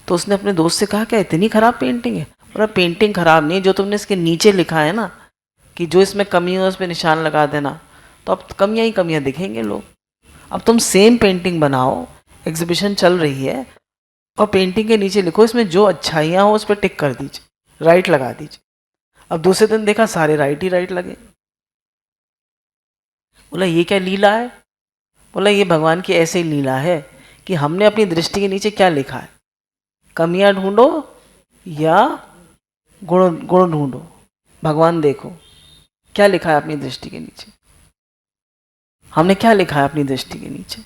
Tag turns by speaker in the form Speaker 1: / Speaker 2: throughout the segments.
Speaker 1: तो उसने अपने दोस्त से कहा क्या इतनी खराब पेंटिंग है? बोला पेंटिंग खराब नहीं है, जो तुमने इसके नीचे लिखा है ना कि जो इसमें कमी हो उस पर निशान लगा देना, तो अब कमियां ही कमियां दिखेंगे लोग। अब तुम सेम पेंटिंग बनाओ, एग्जीबिशन चल रही है, और पेंटिंग के नीचे लिखो इसमें जो अच्छाइयाँ हो उस पर टिक कर दीजिए, राइट लगा दीजिए। अब दूसरे दिन देखा सारे राइट ही राइट लगे। बोला ये क्या लीला है? बोला ये भगवान की ऐसे ही लीला है कि हमने अपनी दृष्टि के नीचे क्या लिखा है, कमियां ढूंढो या गुण गुण ढूंढो, भगवान देखो क्या लिखा है अपनी दृष्टि के नीचे। हमने क्या लिखा है अपनी दृष्टि के नीचे?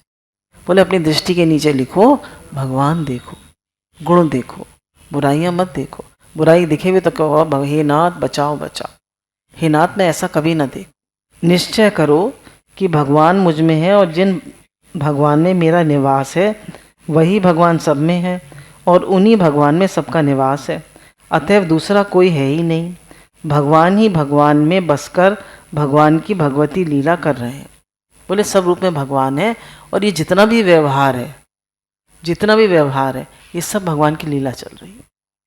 Speaker 1: बोले अपनी दृष्टि के नीचे लिखो भगवान देखो, गुण देखो, बुराइयां मत देखो। बुराई दिखे भी तो कहो हे नाथ बचाओ बचाओ, हे नाथ मैं ऐसा कभी ना देख। निश्चय करो कि भगवान मुझ में है, और जिन भगवान में मेरा निवास है वही भगवान सब में है, और उन्हीं भगवान में सबका निवास है। अतएव दूसरा कोई है ही नहीं। भगवान ही भगवान में बसकर भगवान की भगवती लीला कर रहे हैं। बोले सब रूप में भगवान है, और ये जितना भी व्यवहार है, जितना भी व्यवहार है, ये सब भगवान की लीला चल रही है।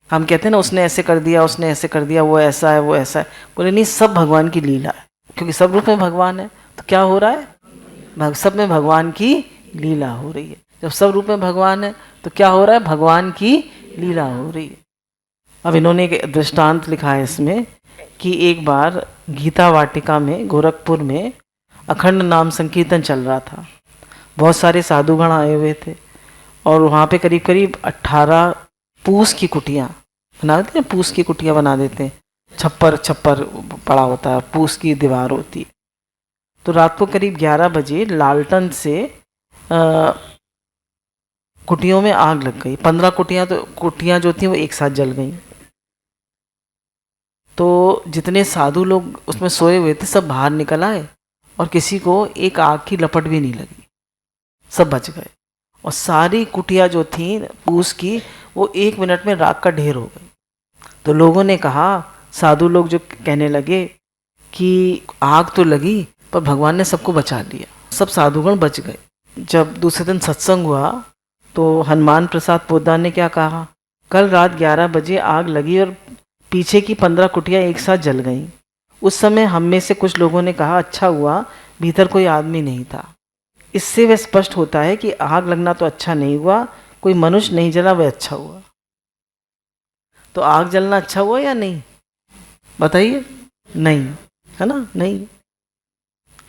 Speaker 1: हम कहते हैं ना उसने ऐसे कर दिया, उसने ऐसे कर दिया, वो ऐसा है वो ऐसा है। बोले नहीं, सब भगवान की लीला है, क्योंकि सब रूप में भगवान है। तो क्या हो रहा है? सब में भगवान की लीला हो रही है। जब सब रूप में भगवान है तो क्या हो रहा है? भगवान की लीला हो रही है। अब इन्होंने एक दृष्टांत लिखा है इसमें कि एक बार गीता वाटिका में गोरखपुर में अखंड नाम संकीर्तन चल रहा था। बहुत सारे साधुगण आए हुए थे, और वहाँ पे करीब करीब 18 पूस की कुटियाँ बना देते हैं, पूस की कुटियाँ बना देते हैं, छप्पर छप्पर पड़ा होता है, पूस की दीवार होती है। तो रात को करीब 11 बजे लालटन से कुटियों में आग लग गई। 15 कुटियाँ जो थी वो एक साथ जल गई। तो जितने साधु लोग उसमें सोए हुए थे सब बाहर निकल आए, और किसी को एक आग की लपट भी नहीं लगी, सब बच गए। और सारी कुटिया जो थी पूस की वो 1 मिनट में राख का ढेर हो गई। तो लोगों ने कहा, साधु लोग जो कहने लगे कि आग तो लगी पर भगवान ने सबको बचा लिया, सब साधुगण बच गए। जब दूसरे दिन सत्संग हुआ तो हनुमान प्रसाद पोद्दार ने क्या कहा, कल रात 11 बजे आग लगी और पीछे की 15 कुटियाँ एक साथ जल गईं। उस समय हम में से कुछ लोगों ने कहा अच्छा हुआ भीतर कोई आदमी नहीं था। इससे वह स्पष्ट होता है कि आग लगना तो अच्छा नहीं हुआ, कोई मनुष्य नहीं जला वह अच्छा हुआ। तो आग जलना अच्छा हुआ या नहीं? बताइए। नहीं, है ना? नहीं,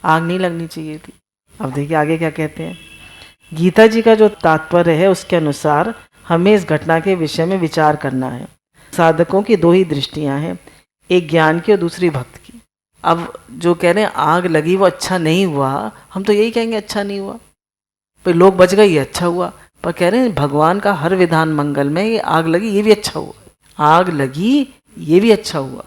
Speaker 1: आग नहीं लगनी चाहिए थी। अब देखिए आगे क्या कहते हैं। गीता जी का जो तात्पर्य है उसके अनुसार हमें इस घटना के विषय में विचार करना है। साधकों की 2 ही दृष्टियां हैं, एक ज्ञान की और दूसरी भक्त की। अब जो कह रहे हैं आग लगी वो अच्छा नहीं हुआ, हम तो यही कहेंगे अच्छा नहीं हुआ। पर लोग बच गए ये अच्छा हुआ, पर कह रहे हैं भगवान का हर विधान मंगल में, ये आग लगी ये भी अच्छा हुआ, आग लगी ये भी अच्छा हुआ।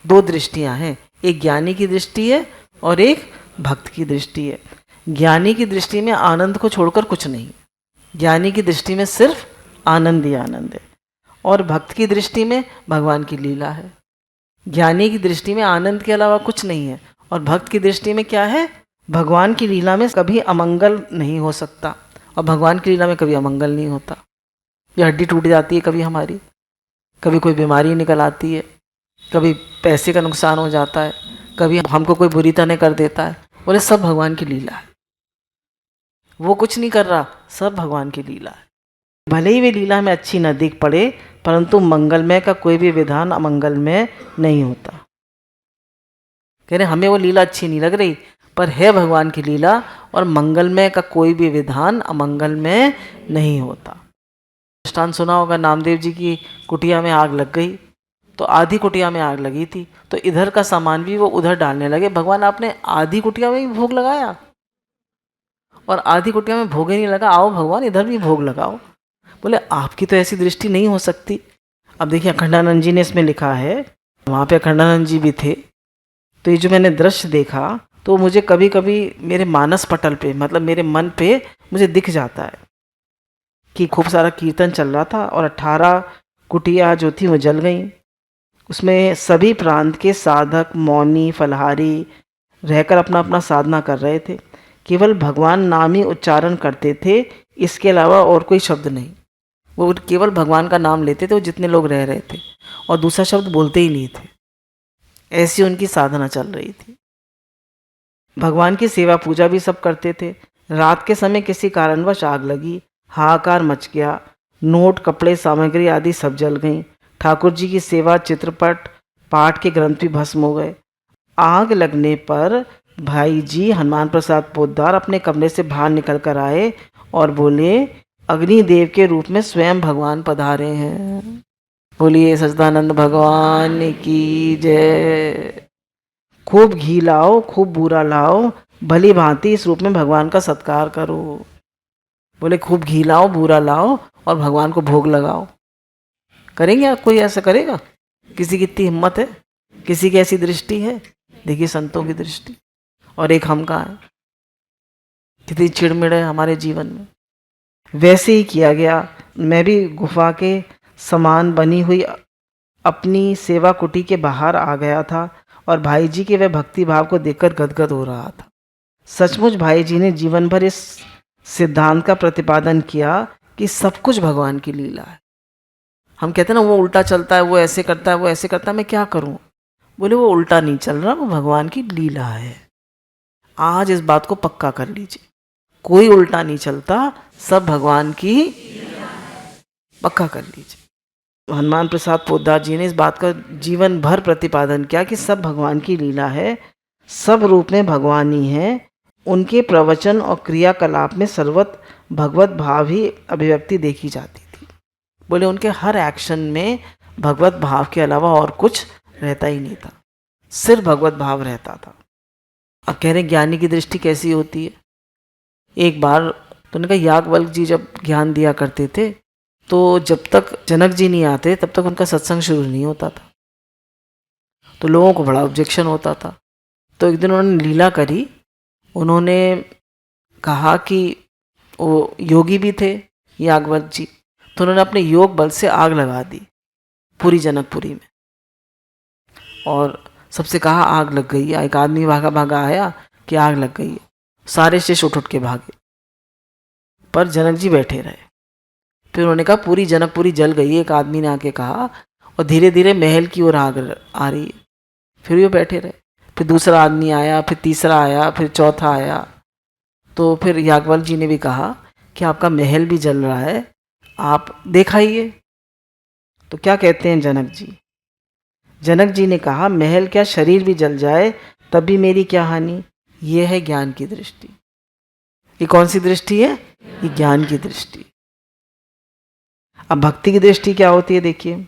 Speaker 1: 2 दृष्टियां हैं, एक ज्ञानी की दृष्टि है और एक भक्त की दृष्टि है। ज्ञानी की दृष्टि में आनंद को छोड़कर कुछ नहीं, ज्ञानी की दृष्टि में सिर्फ आनंद ही आनंद है, और भक्त की दृष्टि में भगवान की लीला है। ज्ञानी की दृष्टि में आनंद के अलावा कुछ नहीं है, और भक्त की दृष्टि में क्या है? भगवान की लीला में कभी अमंगल नहीं हो सकता, और भगवान की लीला में कभी अमंगल नहीं होता। ये हड्डी टूट जाती है कभी हमारी, कभी कोई बीमारी निकल आती है, कभी पैसे का नुकसान हो जाता है, कभी हमको कोई बुरी तरह कर देता है। बोले सब भगवान की लीला है, वो कुछ नहीं कर रहा, सब भगवान की लीला है। भले ही वे लीला हमें अच्छी न दिख पड़े, परंतु मंगलमय का कोई भी विधान अमंगलमय नहीं होता। कह रहे हमें वो लीला अच्छी नहीं लग रही, पर है भगवान की लीला, और मंगलमय का कोई भी विधान अमंगलमय नहीं होता। दृष्टांत सुना होगा, नामदेव जी की कुटिया में आग लग गई, तो आधी कुटिया में आग लगी थी, तो इधर का सामान भी वो उधर डालने लगे। भगवान आपने आधी कुटिया में ही भोग लगाया, और आधी कुटिया में भोग ही नहीं लगा, आओ भगवान इधर भी भोग लगाओ। बोले आपकी तो ऐसी दृष्टि नहीं हो सकती। अब देखिए अखंडानंद जी ने इसमें लिखा है, वहाँ पे अखंडानंद जी भी थे। तो ये जो मैंने दृश्य देखा तो मुझे कभी कभी मेरे मानस पटल पे, मतलब मेरे मन पे मुझे दिख जाता है कि खूब सारा कीर्तन चल रहा था और 18 कुटिया जो थी वो जल गई। उसमें सभी प्रांत के साधक मौनी फलहारी रहकर अपना अपना साधना कर रहे थे, केवल भगवान नाम ही उच्चारण करते थे, इसके अलावा और कोई शब्द नहीं। वो केवल भगवान का नाम लेते थे, वो जितने लोग रह रहे थे, और दूसरा शब्द बोलते ही नहीं थे। ऐसी उनकी साधना चल रही थी। भगवान की सेवा पूजा भी सब करते थे। रात के समय किसी कारणवश आग लगी, हाहाकार मच गया, नोट, कपड़े, सामग्री आदि सब जल गईं। ठाकुर जी की सेवा, चित्रपट, पाठ के ग्रंथ भी भस्म हो गए। आग लगने पर भाई जी हनुमान प्रसाद पोद्दार अपने कमरे से बाहर निकल कर आए और बोले, अग्निदेव के रूप में स्वयं भगवान पधारे हैं। बोलिए सच्चिदानंद भगवान की जय। खूब घी लाओ, खूब बूरा लाओ, भली भांति इस रूप में भगवान का सत्कार करो। बोले खूब घी लाओ, बूरा लाओ और भगवान को भोग लगाओ। करेंगे आप? कोई ऐसा करेगा? किसी की इतनी हिम्मत है? किसी की ऐसी दृष्टि है? देखिए संतों की दृष्टि, और एक हम का है। कितनी चिड़मिड़ है हमारे जीवन में। वैसे ही किया गया। मैं भी गुफा के समान बनी हुई अपनी सेवा कुटी के बाहर आ गया था और भाई जी के वह भक्ति भाव को देखकर गदगद हो रहा था। सचमुच भाई जी ने जीवन भर इस सिद्धांत का प्रतिपादन किया कि सब कुछ भगवान की लीला है। हम कहते हैं ना, वो उल्टा चलता है, वो ऐसे करता है, वो ऐसे करता है, मैं क्या करूं? बोले वो उल्टा नहीं चल रहा, वो भगवान की लीला है। आज इस बात को पक्का कर लीजिए, कोई उल्टा नहीं चलता, सब भगवान की, पक्का कर लीजिए। हनुमान प्रसाद पोद्दार जी ने इस बात का जीवन भर प्रतिपादन किया कि सब भगवान की लीला है, सब रूप में भगवान ही है। उनके प्रवचन और क्रियाकलाप में सर्वत्र भगवत भाव ही अभिव्यक्ति देखी जाती थी। बोले उनके हर एक्शन में भगवत भाव के अलावा और कुछ रहता ही नहीं था, सिर्फ भगवत भाव रहता था। अब कह रहे ज्ञानी की दृष्टि कैसी होती है? एक बार तो उन्होंने कहा, याज्ञवल्क्य जी जब ज्ञान दिया करते थे तो जब तक जनक जी नहीं आते तब तक उनका सत्संग शुरू नहीं होता था। तो लोगों को बड़ा ऑब्जेक्शन होता था। तो एक दिन उन्होंने लीला करी। उन्होंने कहा कि वो योगी भी थे याज्ञवल्क्य जी, तो उन्होंने अपने योग बल से आग लगा दी पूरी जनकपुरी में, और सबसे कहा आग लग गई है। एक आदमी भागा भागा आया कि आग लग गई है। सारे शिष्य उठ के भागे, पर जनक जी बैठे रहे। फिर उन्होंने कहा पूरी जनकपुरी जल गई है। एक आदमी ने आके कहा, और धीरे धीरे महल की ओर आग आ रही है। फिर वो बैठे रहे। फिर दूसरा आदमी आया, फिर तीसरा आया, फिर चौथा आया। तो फिर याज्ञवल्क्य जी ने भी कहा कि आपका महल भी जल रहा है, आप दिखाइए। तो क्या कहते हैं जनक जी? जनक जी ने कहा, महल क्या, शरीर भी जल जाए तब भी मेरी क्या हानि। ये है ज्ञान की दृष्टि। ये कौन सी दृष्टि है? ये ज्ञान की दृष्टि। अब भक्ति की दृष्टि क्या होती है? देखिए,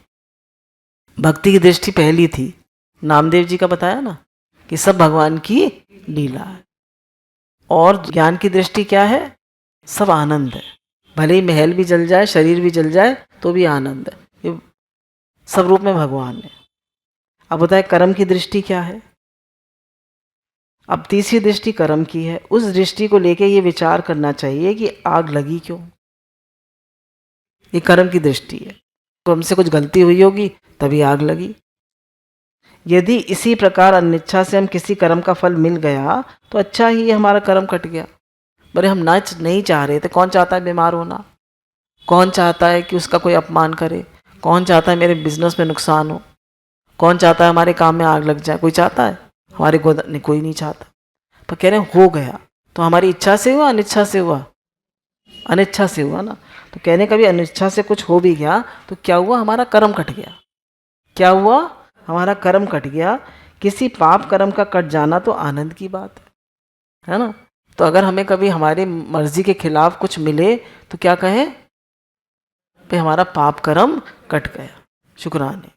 Speaker 1: भक्ति की दृष्टि पहली थी, नामदेव जी का बताया ना, कि सब भगवान की लीला है। और ज्ञान की दृष्टि क्या है? सब आनंद है। भले ही महल भी जल जाए, शरीर भी जल जाए, तो भी आनंद है। ये सब रूप में भगवान है। अब बताए कर्म की दृष्टि क्या है? अब तीसरी दृष्टि कर्म की है। उस दृष्टि को लेके ये विचार करना चाहिए कि आग लगी क्यों। ये कर्म की दृष्टि है। तो हमसे कुछ गलती हुई होगी तभी आग लगी। यदि इसी प्रकार अनिच्छा से हम किसी कर्म का फल मिल गया तो अच्छा ही हमारा कर्म कट गया। बड़े हम नहीं चाह रहे थे। कौन चाहता है बीमार होना? कौन चाहता है कि उसका कोई अपमान करे? कौन चाहता है मेरे बिजनेस में नुकसान हो? कौन चाहता है हमारे काम में आग लग जाए? कोई चाहता है? हमारे को नहीं, कोई नहीं चाहता। पर कह रहे हैं हो गया तो हमारी इच्छा से हुआ, अनिच्छा से हुआ? अनिच्छा से हुआ ना। तो कहने का भी अनिच्छा से कुछ हो भी गया तो क्या हुआ? हमारा कर्म कट गया। क्या हुआ? हमारा कर्म कट गया। किसी पाप कर्म का कट जाना तो आनंद की बात है ना। तो अगर हमें कभी हमारी मर्जी के खिलाफ कुछ मिले तो क्या कहें? भाई हमारा पाप कर्म कट गया, शुक्राने।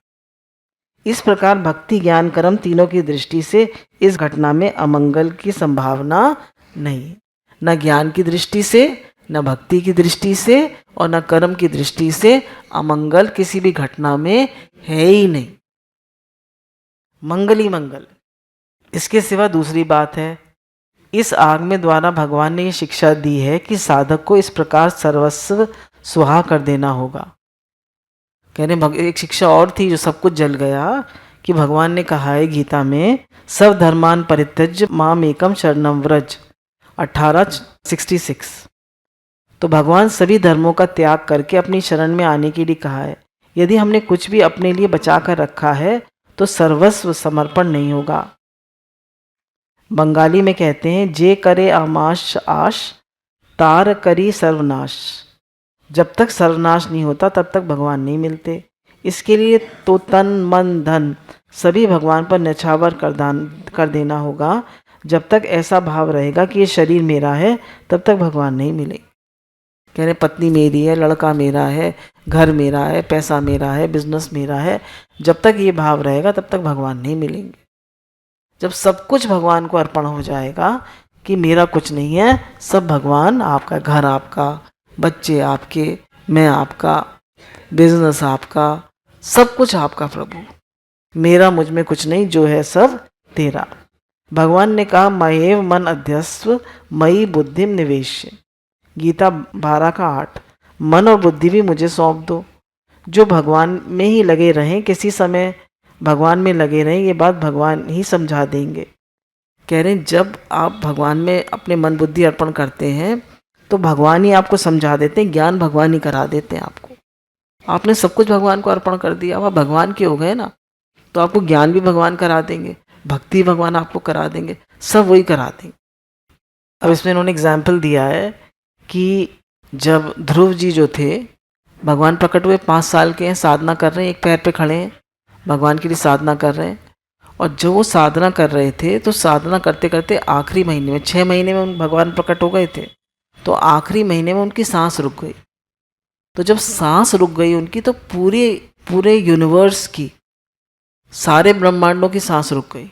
Speaker 1: इस प्रकार भक्ति, ज्ञान, कर्म तीनों की दृष्टि से इस घटना में अमंगल की संभावना नहीं। न ज्ञान की दृष्टि से, न भक्ति की दृष्टि से और न कर्म की दृष्टि से अमंगल किसी भी घटना में है ही नहीं। मंगल ही मंगल। इसके सिवा दूसरी बात है, इस आग में द्वारा भगवान ने ये शिक्षा दी है कि साधक को इस प्रकार सर्वस्व सुहा कर देना होगा। कह रहे एक शिक्षा और थी जो सब कुछ जल गया, कि भगवान ने कहा है गीता में, सब धर्मान परित्यज्य माम एकम शरणम व्रज 18:66। तो भगवान सभी धर्मों का त्याग करके अपनी शरण में आने के लिए कहा है। यदि हमने कुछ भी अपने लिए बचा कर रखा है तो सर्वस्व समर्पण नहीं होगा। बंगाली में कहते हैं, जे करे आमाश आश तार करी सर्वनाश। जब तक सर्वनाश नहीं होता तब तक भगवान नहीं मिलते। इसके लिए तो तन मन धन सभी भगवान पर न्यौछावर कर देना होगा। जब तक ऐसा भाव रहेगा कि ये शरीर मेरा है तब तक भगवान नहीं मिलेंगे। कह रहे पत्नी मेरी है, लड़का मेरा है, घर मेरा है, पैसा मेरा है, बिजनेस मेरा है, जब तक ये भाव रहेगा तब तक भगवान नहीं मिलेंगे। जब सब कुछ भगवान को अर्पण हो जाएगा कि मेरा कुछ नहीं है, सब भगवान आपका, घर आपका, बच्चे आपके, मैं आपका, बिजनेस आपका, सब कुछ आपका प्रभु, मेरा मुझ में कुछ नहीं, जो है सब तेरा। भगवान ने कहा, मयेव मन अध्यस्व मयि बुद्धिम निवेश्य। गीता 12:8। मन और बुद्धि भी मुझे सौंप दो। जो भगवान में ही लगे रहें, किसी समय भगवान में लगे रहें, ये बात भगवान ही समझा देंगे। कह रहे हैं जब आप भगवान में अपने मन बुद्धि अर्पण करते हैं तो भगवान ही आपको समझा देते हैं, ज्ञान भगवान ही करा देते हैं आपको। आपने सब कुछ भगवान को अर्पण कर दिया, वह भगवान के हो गए ना, तो आपको ज्ञान भी भगवान करा देंगे, भक्ति भगवान आपको करा देंगे, सब वही करा देंगे। अब इसमें इन्होंने एग्जाम्पल दिया है कि जब ध्रुव जी जो थे, भगवान प्रकट हुए, 5 साल के हैं, साधना कर रहे हैं, एक पैर पे खड़े हैं, भगवान के लिए साधना कर रहे हैं। और जो वो साधना कर रहे थे तो साधना करते करते आखिरी महीने में, 6 महीने में भगवान प्रकट हो गए थे, तो आखिरी महीने में उनकी सांस रुक गई। तो जब सांस रुक गई उनकी, तो पूरे यूनिवर्स की, सारे ब्रह्मांडों की सांस रुक गई।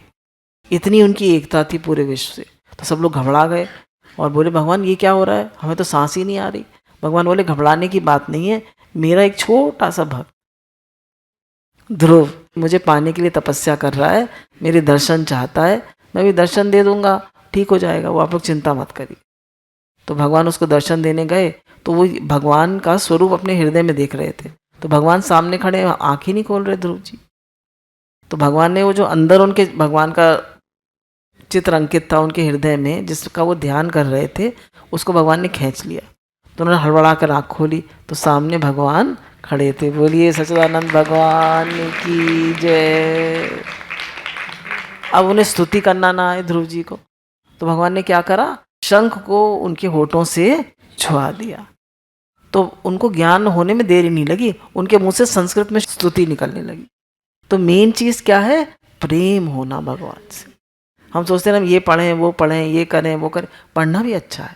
Speaker 1: इतनी उनकी एकता थी पूरे विश्व से। तो सब लोग घबरा गए और बोले, भगवान ये क्या हो रहा है, हमें तो सांस ही नहीं आ रही। भगवान बोले, घबराने की बात नहीं है, मेरा एक छोटा सा भक्त ध्रुव मुझे पाने के लिए तपस्या कर रहा है, मेरे दर्शन चाहता है, मैं भी दर्शन दे दूंगा, ठीक हो जाएगा, वो आप लोग चिंता मत करिए। तो भगवान उसको दर्शन देने गए, तो वो भगवान का स्वरूप अपने हृदय में देख रहे थे। तो भगवान सामने खड़े, आँख ही नहीं खोल रहे ध्रुव जी। तो भगवान ने वो जो अंदर उनके भगवान का चित्र अंकित था उनके हृदय में, जिसका वो ध्यान कर रहे थे, उसको भगवान ने खींच लिया। तो उन्होंने हड़बड़ा कर आँख खोली, तो सामने भगवान खड़े थे। बोलिए सच्चिदानंद भगवान की जय। अब उन्हें स्तुति करना ना आए ध्रुव जी को, तो भगवान ने क्या करा, शंख को उनके होठों से छुआ दिया। तो उनको ज्ञान होने में देरी नहीं लगी, उनके मुंह से संस्कृत में स्तुति निकलने लगी। तो मेन चीज क्या है, प्रेम होना भगवान से। हम सोचते हैं हम ये पढ़ें, वो पढ़ें, ये करें, वो करें। पढ़ना भी अच्छा है,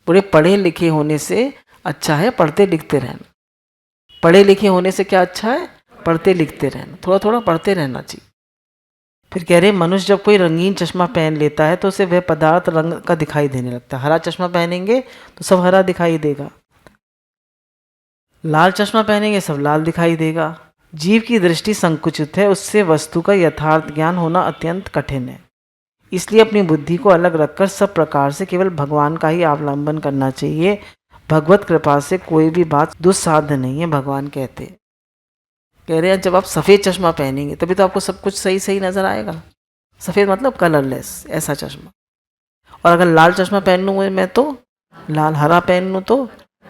Speaker 1: पूरे पढ़े लिखे होने से अच्छा है पढ़ते लिखते रहना। पढ़े लिखे होने से क्या अच्छा है, पढ़ते लिखते रहना, थोड़ा थोड़ा पढ़ते रहना चाहिए। फिर कह रहे, मनुष्य जब कोई रंगीन चश्मा पहन लेता है तो उसे वह पदार्थ रंग का दिखाई देने लगता है। हरा चश्मा पहनेंगे तो सब हरा दिखाई देगा, लाल चश्मा पहनेंगे सब लाल दिखाई देगा। जीव की दृष्टि संकुचित है, उससे वस्तु का यथार्थ ज्ञान होना अत्यंत कठिन है। इसलिए अपनी बुद्धि को अलग रखकर सब प्रकार से केवल भगवान का ही अवलंबन करना चाहिए। भगवत कृपा से कोई भी बात दुस्साध्य नहीं है, भगवान कहते हैं। कह रहे हैं जब आप सफ़ेद चश्मा पहनेंगे तभी तो आपको सब कुछ सही सही नज़र आएगा। सफ़ेद मतलब कलरलेस, ऐसा चश्मा। और अगर लाल चश्मा पहन लूँ मैं तो लाल, हरा पहन लूँ तो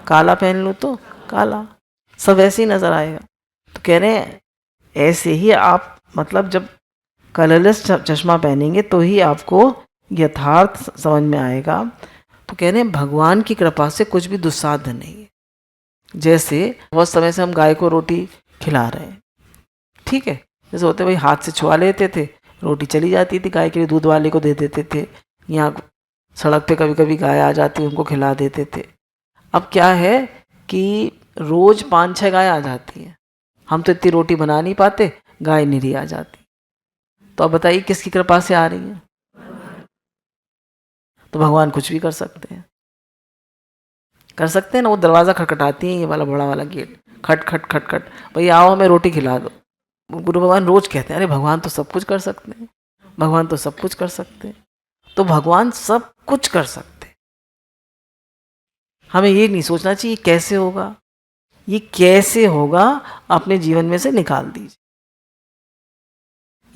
Speaker 1: काला, पहन लूँ तो काला, सब ऐसे ही नज़र आएगा। तो कह रहे हैं ऐसे ही आप, मतलब जब कलरलेस चश्मा पहनेंगे तो ही आपको यथार्थ समझ में आएगा। तो कह रहे हैं भगवान की कृपा से कुछ भी दुस्साध्य नहीं है। जैसे बहुत समय से हम गाय को रोटी खिला रहे हैं, ठीक है, जैसे होते भाई हाथ से छुआ लेते थे, रोटी चली जाती थी, गाय के लिए दूध वाले को दे देते थे, यहाँ सड़क पे कभी कभी गाय आ जाती, उनको खिला देते थे। अब क्या है कि रोज 5-6 गाय आ जाती हैं, हम तो इतनी रोटी बना नहीं पाते, गाय निरी आ जाती। तो अब बताइए किसकी कृपा से आ रही है। तो भगवान कुछ भी कर सकते हैं, कर सकते हैं ना। वो दरवाज़ा खटखटाती हैं, ये वाला बड़ा वाला गेट, खट खट खट खट, भाई आओ हमें रोटी खिला दो। गुरु भगवान रोज कहते हैं, अरे भगवान तो सब कुछ कर सकते हैं, भगवान तो सब कुछ कर सकते हैं। तो भगवान सब कुछ कर सकते हैं। हमें ये नहीं सोचना चाहिए कैसे होगा, ये कैसे होगा अपने जीवन में से निकाल दीजिए।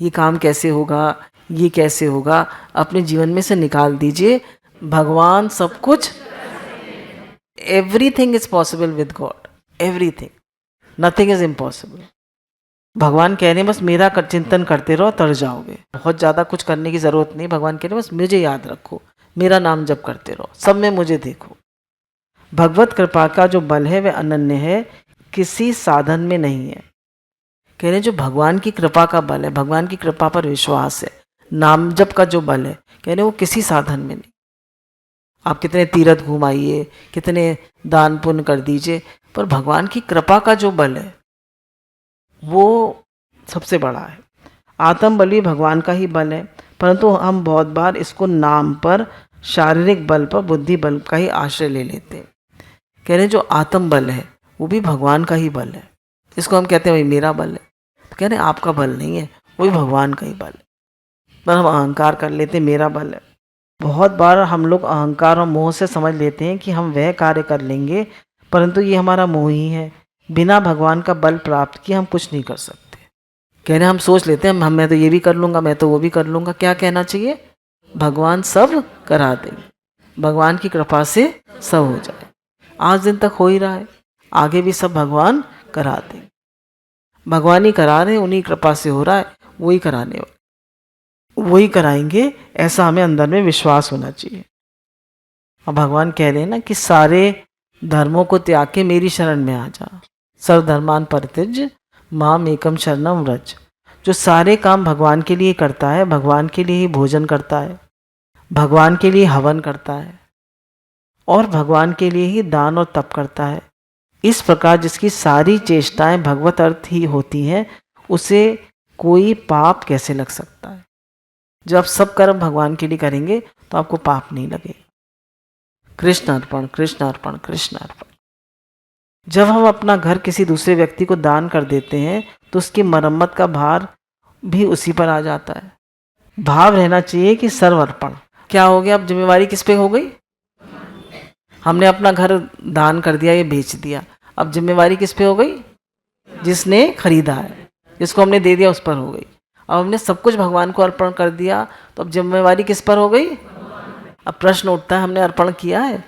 Speaker 1: ये काम कैसे होगा, ये कैसे होगा, अपने जीवन में से निकाल दीजिए। भगवान सब कुछ, everything is possible with God, everything, nothing is impossible. भगवान कह रहे हैं बस मेरा चिंतन करते रहो, तर जाओगे। बहुत ज़्यादा कुछ करने की ज़रूरत नहीं। भगवान कह रहे हैं बस मुझे याद रखो, मेरा नाम जप करते रहो, सब में मुझे देखो। भगवत कृपा का जो बल है वह अनन्य है, किसी साधन में नहीं है। कह रहे हैं जो भगवान की कृपा का बल है, भगवान की कृपा पर विश्वास है, नाम जप का जो बल है, कह रहे हैं वो किसी साधन में नहीं। आप कितने तीर्थ घुमाइए, कितने दान पुण्य कर दीजिए, पर भगवान की कृपा का जो बल है वो सबसे बड़ा है। आत्म बल भी भगवान का ही बल है, परंतु हम बहुत बार इसको नाम पर, शारीरिक बल पर, बुद्धि बल का ही आश्रय ले लेते हैं। कह रहे हैं जो आत्म बल है वो भी भगवान का ही बल है। इसको हम कहते हैं भाई मेरा बल है, तो कह रहे हैं आपका बल नहीं है, वो भी भगवान का ही बल है। पर हम अहंकार कर लेते हैं मेरा बल है। बहुत बार हम लोग अहंकार और मोह से समझ लेते हैं कि हम वह कार्य कर लेंगे, परंतु ये हमारा मोह ही है। बिना भगवान का बल प्राप्त किए हम कुछ नहीं कर सकते। कह रहे हम सोच लेते हैं मैं तो ये भी कर लूँगा, मैं तो वो भी कर लूँगा। क्या कहना चाहिए? भगवान सब करा देंगे, भगवान की कृपा से सब हो जाए। आज दिन तक हो ही रहा है, आगे भी सब भगवान करा देंगे। भगवान ही करा रहे हैं, उन्हीं कृपा से हो रहा है, वही कराने वाले, वही कराएंगे, ऐसा हमें अंदर में विश्वास होना चाहिए। और भगवान कह रहे हैं ना कि सारे धर्मों को त्याग के मेरी शरण में आ जा, सर्वधर्मान परित्यज्य माम एकम शरणम व्रज। जो सारे काम भगवान के लिए करता है, भगवान के लिए ही भोजन करता है, भगवान के लिए हवन करता है और भगवान के लिए ही दान और तप करता है, इस प्रकार जिसकी सारी चेष्टाएं भगवत अर्थ ही होती हैं, उसे कोई पाप कैसे लग सकता है? जब आप सब कर्म भगवान के लिए करेंगे तो आपको पाप नहीं लगेगा। कृष्ण अर्पण, कृष्ण अर्पण, कृष्ण अर्पण। जब हम अपना घर किसी दूसरे व्यक्ति को दान कर देते हैं तो उसकी मरम्मत का भार भी उसी पर आ जाता है। भाव रहना चाहिए कि सर्वअर्पण। क्या हो गया? अब जिम्मेवारी किस पे हो गई? हमने अपना घर दान कर दिया, ये बेच दिया, अब जिम्मेवारी किस पे हो गई? जिसने खरीदा है, जिसको हमने दे दिया उस पर हो गई। अब हमने सब कुछ भगवान को अर्पण कर दिया, तो अब जिम्मेवारी किस पर हो गई? अब प्रश्न उठता है हमने अर्पण किया है?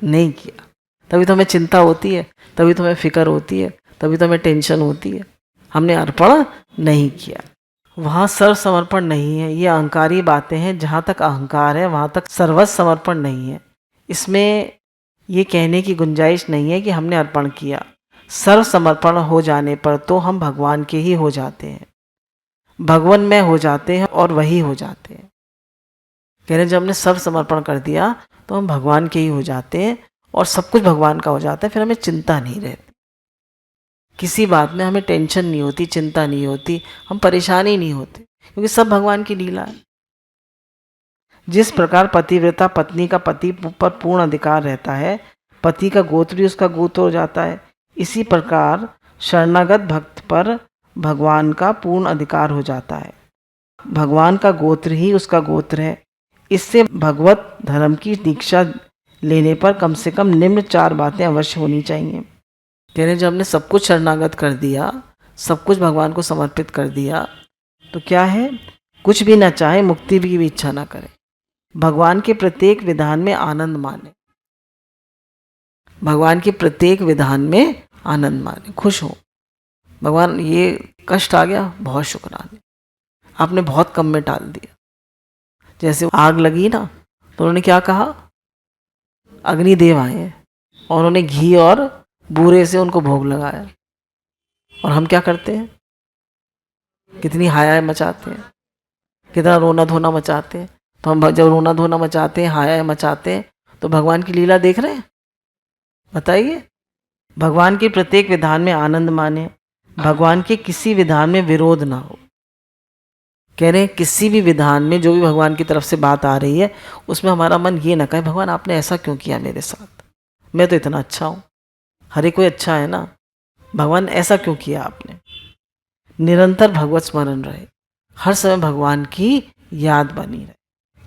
Speaker 1: नहीं किया। तभी तो हमें चिंता होती है, तभी तो हमें फिक्र होती है, तभी तो हमें टेंशन होती है। हमने अर्पण नहीं किया। वहाँ सर्व समर्पण नहीं है। ये अहंकारी बातें हैं। जहाँ तक अहंकार है वहाँ तक सर्वस्व समर्पण नहीं है। इसमें ये कहने की गुंजाइश नहीं है कि हमने अर्पण किया। सर्व समर्पण हो जाने पर तो हम भगवान के ही हो जाते हैं, भगवान में हो जाते हैं और वही हो जाते हैं। कह रहे जब हमने सर्व समर्पण कर दिया तो हम भगवान के ही हो जाते हैं और सब कुछ भगवान का हो जाता है। फिर हमें चिंता नहीं रहती, किसी बात में हमें टेंशन नहीं होती, चिंता नहीं होती, हम परेशान ही नहीं होते, क्योंकि सब भगवान की लीला है। जिस प्रकार पतिव्रता पत्नी का पति पर पूर्ण अधिकार रहता है, पति का गोत्र भी उसका गोत्र हो जाता है, इसी प्रकार शरणागत भक्त पर भगवान का पूर्ण अधिकार हो जाता है। भगवान का गोत्र ही उसका गोत्र है। इससे भगवत धर्म की दीक्षा लेने पर कम से कम निम्न 4 बातें अवश्य होनी चाहिए। कह रहे जब हमने सब कुछ शरणागत कर दिया, सब कुछ भगवान को समर्पित कर दिया, तो क्या है? कुछ भी ना चाहे, मुक्ति की भी इच्छा ना करे, भगवान के प्रत्येक विधान में आनंद माने, भगवान के प्रत्येक विधान में आनंद माने, खुश हो। भगवान ये कष्ट आ गया, बहुत शुक्राने, आपने बहुत कम में टाल दिया। जैसे आग लगी ना, तो उन्होंने क्या कहा? अग्निदेव आए हैं और उन्होंने घी और बूरे से उनको भोग लगाया। और हम क्या करते हैं? कितनी हाय मचाते हैं, कितना रोना धोना मचाते हैं। तो हम जब रोना धोना मचाते हैं, हाय मचाते हैं, तो भगवान की लीला देख रहे हैं? बताइए। भगवान के प्रत्येक विधान में आनंद माने, भगवान के किसी विधान में विरोध ना हो। कह रहे हैं किसी भी विधान में जो भी भगवान की तरफ से बात आ रही है, उसमें हमारा मन ये ना कहे भगवान आपने ऐसा क्यों किया मेरे साथ, मैं तो इतना अच्छा हूँ, हर कोई अच्छा है ना, भगवान ऐसा क्यों किया आपने। निरंतर भगवत स्मरण रहे, हर समय भगवान की याद बनी रहे।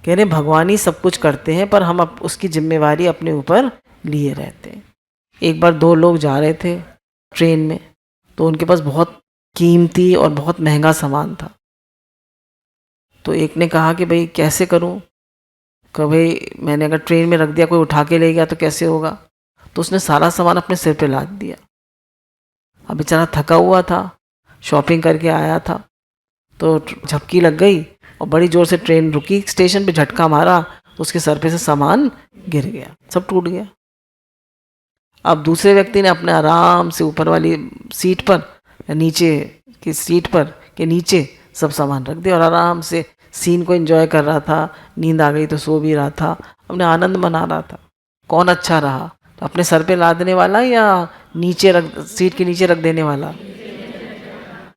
Speaker 1: कह रहे भगवान ही सब कुछ करते हैं, पर हम उसकी जिम्मेवारी अपने ऊपर लिए रहते हैं। एक बार 2 लोग जा रहे थे ट्रेन में, तो उनके पास बहुत कीमती और बहुत महंगा सामान था। तो एक ने कहा कि भाई कैसे करूं, कि भाई मैंने अगर ट्रेन में रख दिया, कोई उठा के ले गया तो कैसे होगा। तो उसने सारा सामान अपने सिर पे लाद दिया। अब बेचारा थका हुआ था, शॉपिंग करके आया था, तो झपकी लग गई और बड़ी जोर से ट्रेन रुकी, स्टेशन पे झटका मारा तो उसके सर पे से सामान गिर गया, सब टूट गया। अब दूसरे व्यक्ति ने अपने आराम से ऊपर वाली सीट पर या नीचे की सीट पर के नीचे सब सामान रख दिया और आराम से सीन को एंजॉय कर रहा था। नींद आ गई तो सो भी रहा था, अपने आनंद मना रहा था। कौन अच्छा रहा, तो अपने सर पे लादने वाला या नीचे रख, सीट के नीचे रख देने वाला?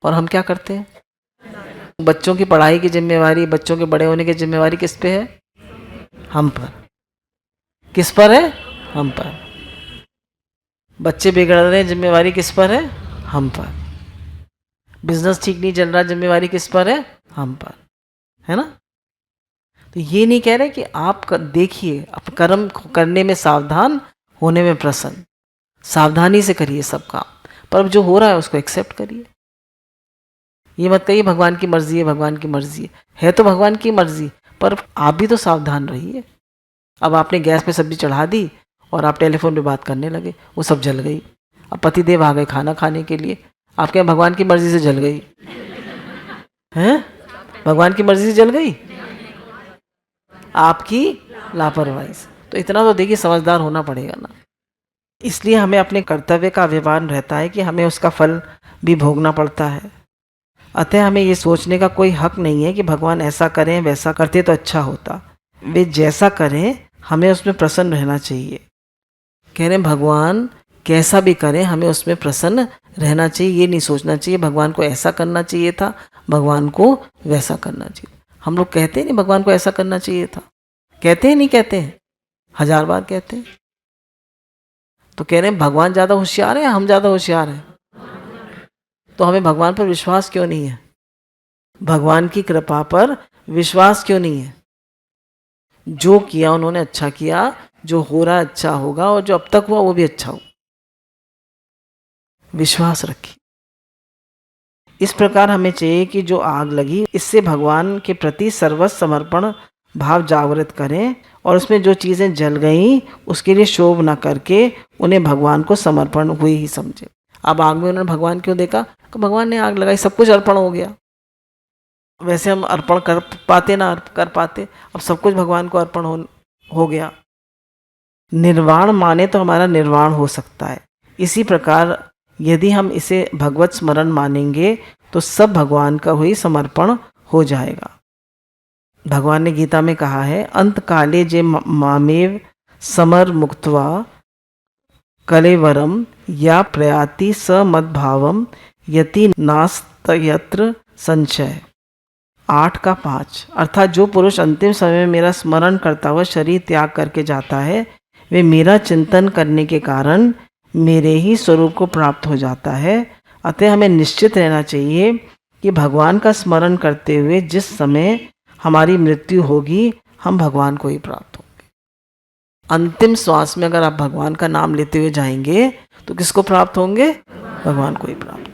Speaker 1: और हम क्या करते हैं? बच्चों की पढ़ाई की जिम्मेवारी, बच्चों के बड़े होने की जिम्मेवारी किस पे है? हम पर। किस पर है? हम पर। बच्चे बिगड़ रहे हैं, जिम्मेवारी किस पर है? हम पर। बिजनेस ठीक नहीं चल रहा, जिम्मेवारी किस पर है? हम पर, है ना? तो ये नहीं कह रहे कि आप देखिए, आप कर्म करने में सावधान, होने में प्रसन्न, सावधानी से करिए सब काम, पर जो हो रहा है उसको एक्सेप्ट करिए। ये मत कहिए भगवान की मर्जी है, भगवान की मर्जी है तो भगवान की मर्जी, पर आप भी तो सावधान रहिए। अब आपने गैस पे सब्जी चढ़ा दी और आप टेलीफोन पे बात करने लगे, वो सब जल गई। अब पतिदेव आ गए खाना खाने के लिए, आपके भगवान की मर्जी से जल गई हैं? भगवान की मर्जी से जल गई, आपकी लापरवाही से। तो इतना तो देखिए समझदार होना पड़ेगा ना। इसलिए हमें अपने कर्तव्य का अभिमान रहता है कि हमें उसका फल भी भोगना पड़ता है। अतः हमें ये सोचने का कोई हक नहीं है कि भगवान ऐसा करें, वैसा करते तो अच्छा होता। वे जैसा करें हमें उसमें प्रसन्न रहना चाहिए। कह रहे भगवान कैसा भी करें हमें उसमें प्रसन्न रहना चाहिए। ये नहीं सोचना चाहिए भगवान को ऐसा करना चाहिए था, भगवान को वैसा करना चाहिए। हम लोग कहते हैं नहीं भगवान को ऐसा करना चाहिए था, कहते हैं नहीं कहते हैं? 1000 बार कहते हैं। तो कह रहे हैं भगवान ज़्यादा होशियार है या हम ज़्यादा होशियार हैं? तो हमें भगवान पर विश्वास क्यों नहीं है? भगवान की कृपा पर विश्वास क्यों नहीं है? जो किया उन्होंने अच्छा किया, जो हो रहा है अच्छा होगा, और जो अब तक हुआ वो भी अच्छा हो। विश्वास रखिए। इस प्रकार हमें चाहिए कि जो आग लगी इससे भगवान के प्रति सर्वस्व समर्पण भाव जागृत करें और उसमें जो चीज़ें जल गईं उसके लिए शोभ न करके उन्हें भगवान को समर्पण हुई ही समझे। अब आग में उन्होंने भगवान क्यों देखा? तो भगवान ने आग लगाई, सब कुछ अर्पण हो गया। वैसे हम अर्पण कर पाते ना कर पाते, अब सब कुछ भगवान को अर्पण हो गया। निर्वाण माने तो हमारा निर्वाण हो सकता है। इसी प्रकार यदि हम इसे भगवत स्मरण मानेंगे तो सब भगवान का ही समर्पण हो जाएगा। भगवान ने गीता में कहा है, अंत काले जे मामेव समर मुक्त्वा कलेवरम या प्रयाति स मद्भावम यति नास्तयत्र संशय। 8:5 अर्थात जो पुरुष अंतिम समय में मेरा स्मरण करता हुआ शरीर त्याग करके जाता है वे मेरा चिंतन करने के कारण मेरे ही स्वरूप को प्राप्त हो जाता है। अतः हमें निश्चित रहना चाहिए कि भगवान का स्मरण करते हुए जिस समय हमारी मृत्यु होगी हम भगवान को ही प्राप्त होंगे। अंतिम श्वास में अगर आप भगवान का नाम लेते हुए जाएंगे तो किसको प्राप्त होंगे? भगवान को ही प्राप्त।